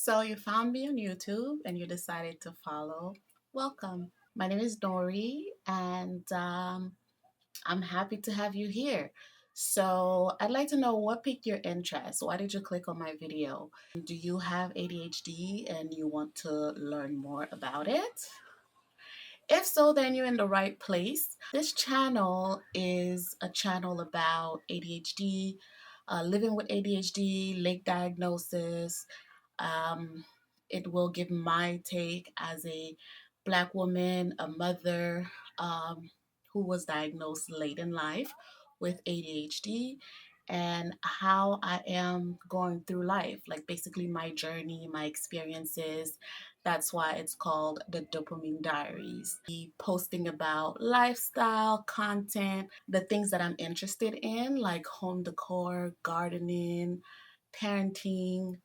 So you found me on YouTube and you decided to follow. Welcome. My name is Nori, and I'm happy to have you here. So I'd like to know what piqued your interest. Why did you click on my video? Do you have ADHD and you want to learn more about it? If so, then you're in the right place. This channel is a channel about ADHD, living with ADHD, late diagnosis. Um, it will give my take as a Black woman, a mother who was diagnosed late in life with ADHD, and how I am going through life, like basically my journey, my experiences. That's why it's called the Dopamine Diaries. Be posting about lifestyle, content, the things that I'm interested in, like home decor, gardening, parenting,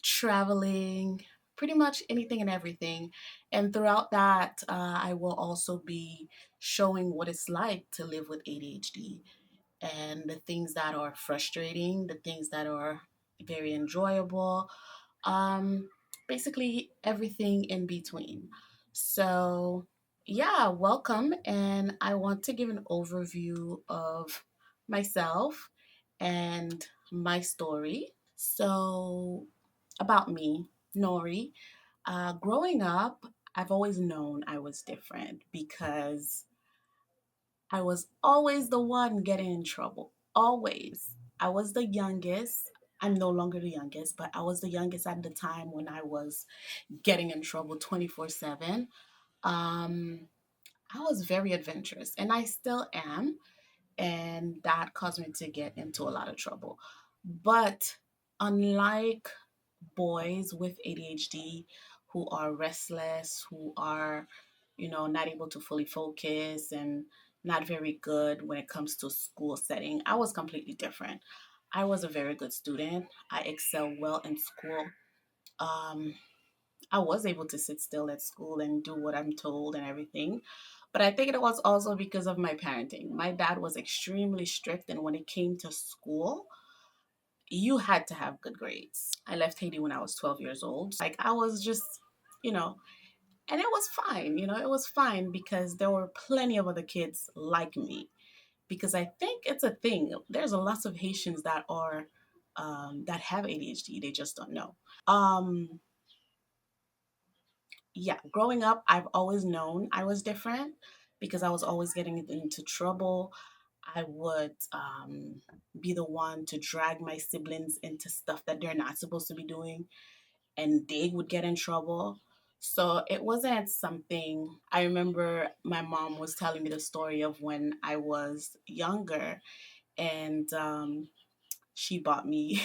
traveling, pretty much anything and everything. And throughout that, I will also be showing what it's like to live with ADHD and the things that are frustrating, the things that are very enjoyable, um, basically everything in between. So, yeah, welcome. And I want to give an overview of myself and my story. So, about me, Nori, growing up, I've always known I was different because I was always the one getting in trouble. Always. I was the youngest. I'm no longer the youngest, but I was the youngest at the time when I was getting in trouble 24/7. Um, I was very adventurous, and I still am. And that caused me to get into a lot of trouble. But unlike boys with ADHD who are restless, who are, not able to fully focus and not very good when it comes to school setting. I was completely different. I was a very good student. I excel well in school. Um, I was able to sit still at school and do what I'm told and everything. But I think it was also because of my parenting. My dad was extremely strict, and when it came to school, you had to have good grades. I left Haiti when I was 12 years old. Like, I was just, you know, and it was fine. It was fine because there were plenty of other kids like me. Because I think it's a thing. There's a lot of Haitians that are, that have ADHD, they just don't know. Um, yeah, growing up, I've always known I was different because I was always getting into trouble. I would be the one to drag my siblings into stuff that they're not supposed to be doing, and they would get in trouble. So it wasn't something. I remember my mom was telling me the story of when I was younger, and she bought me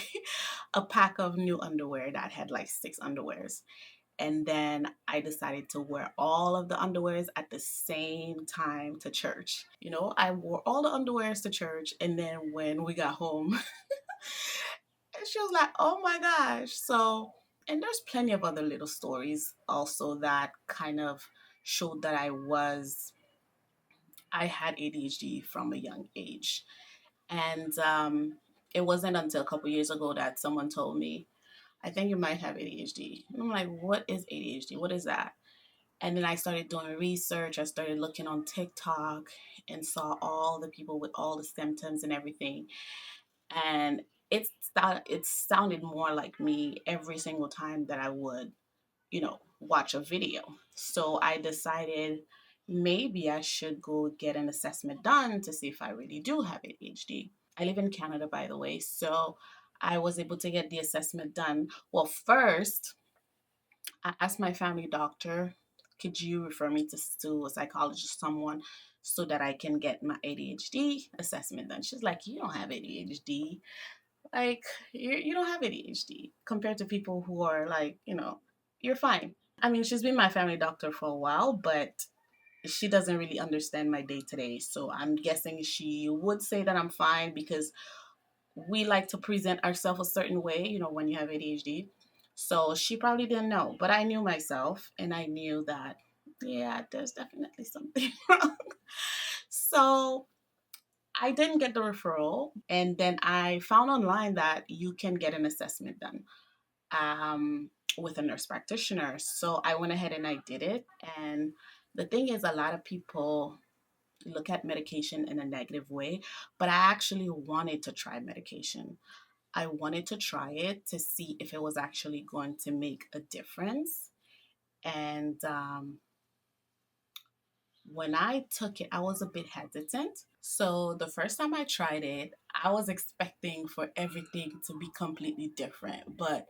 a pack of new underwear that had like six underwears. And then I decided to wear all of the underwears at the same time to church. I wore all the underwears to church. And then when we got home, and she was like, oh my gosh. So, and there's plenty of other little stories also that kind of showed that I had ADHD from a young age. And it wasn't until a couple years ago that someone told me, I think you might have ADHD. And I'm like, what is ADHD? What is that? And then I started doing research. I started looking on TikTok and saw all the people with all the symptoms and everything. And it sounded more like me every single time that I would, watch a video. So I decided maybe I should go get an assessment done to see if I really do have ADHD. I live in Canada, by the way. So I was able to get the assessment done. Well, first, I asked my family doctor, could you refer me to a psychologist, someone, so that I can get my ADHD assessment done? She's like, you don't have ADHD. Like, you don't have ADHD compared to people who are like, you're fine. I mean, she's been my family doctor for a while, but she doesn't really understand my day to day. So I'm guessing she would say that I'm fine because we like to present ourselves a certain way, when you have ADHD. So she probably didn't know, but I knew myself and I knew that, yeah, there's definitely something wrong. So I didn't get the referral. And then I found online that you can get an assessment done. with a nurse practitioner. So I went ahead and I did it. And the thing is, a lot of people look at medication in a negative way, but I actually wanted to try medication. I wanted to try it to see if it was actually going to make a difference. And when I took it, I was a bit hesitant. So the first time I tried it, I was expecting for everything to be completely different. But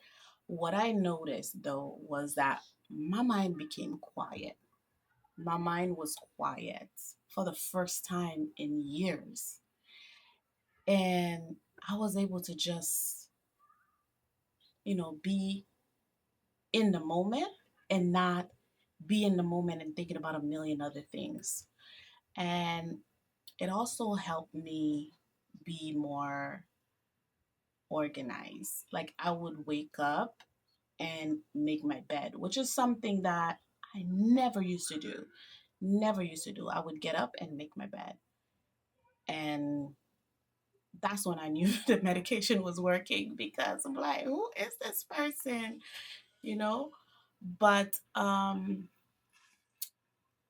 what I noticed though was that my mind became quiet. My mind was quiet for the first time in years. And I was able to just, be in the moment and not be in the moment and thinking about a million other things. And it also helped me be more organized. Like I would wake up and make my bed, which is something that I never used to do. Never used to do. I would get up and make my bed. And that's when I knew the medication was working because I'm like, who is this person? You know? But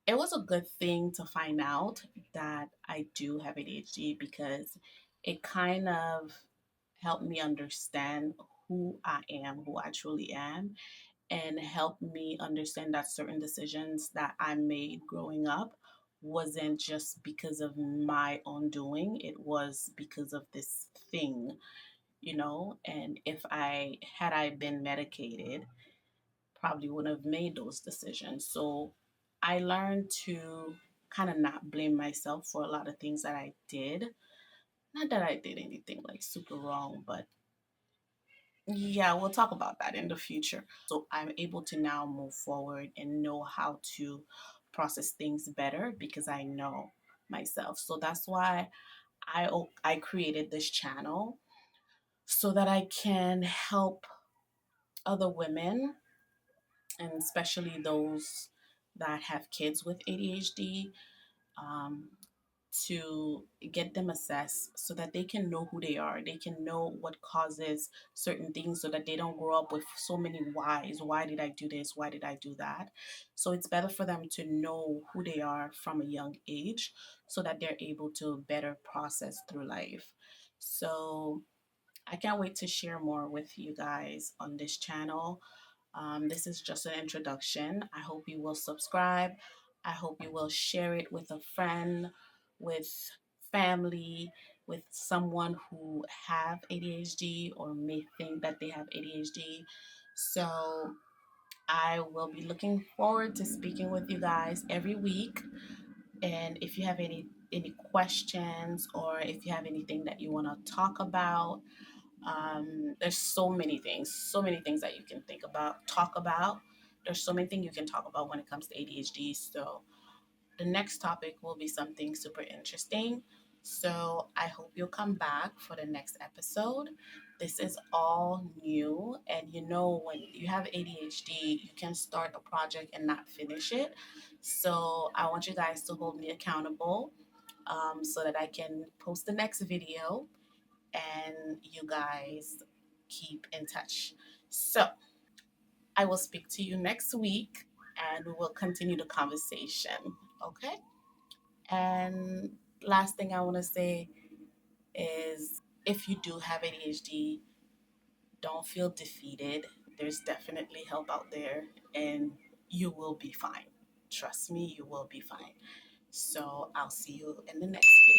it was a good thing to find out that I do have ADHD because it kind of helped me understand who I am, who I truly am, and helped me understand that certain decisions that I made growing up wasn't just because of my own doing, it was because of this thing, and if I been medicated, probably wouldn't have made those decisions. So I learned to kind of not blame myself for a lot of things that I did. Not that I did anything like super wrong, but yeah, we'll talk about that in the future. So I'm able to now move forward and know how to process things better because I know myself. So that's why I created this channel so that I can help other women, and especially those that have kids with ADHD, um, to get them assessed so that they can know who they are. They can know what causes certain things so that they don't grow up with so many whys. Why did I do this? Why did I do that? So it's better for them to know who they are from a young age so that they're able to better process through life. So I can't wait to share more with you guys on this channel. This is just an introduction. I hope you will subscribe. I hope you will share it with a friend, with family, with someone who have ADHD or may think that they have ADHD. So I will be looking forward to speaking with you guys every week. And if you have any questions or if you have anything that you want to talk about, there's so many things that you can talk about. There's so many things you can talk about when it comes to ADHD. So the next topic will be something super interesting. So I hope you'll come back for the next episode. This is all new, and when you have ADHD, you can start a project and not finish it. So I want you guys to hold me accountable, so that I can post the next video and you guys keep in touch. So I will speak to you next week and we will continue the conversation. Okay? And last thing I want to say is if you do have ADHD, don't feel defeated. There's definitely help out there and you will be fine. Trust me, you will be fine. So I'll see you in the next video.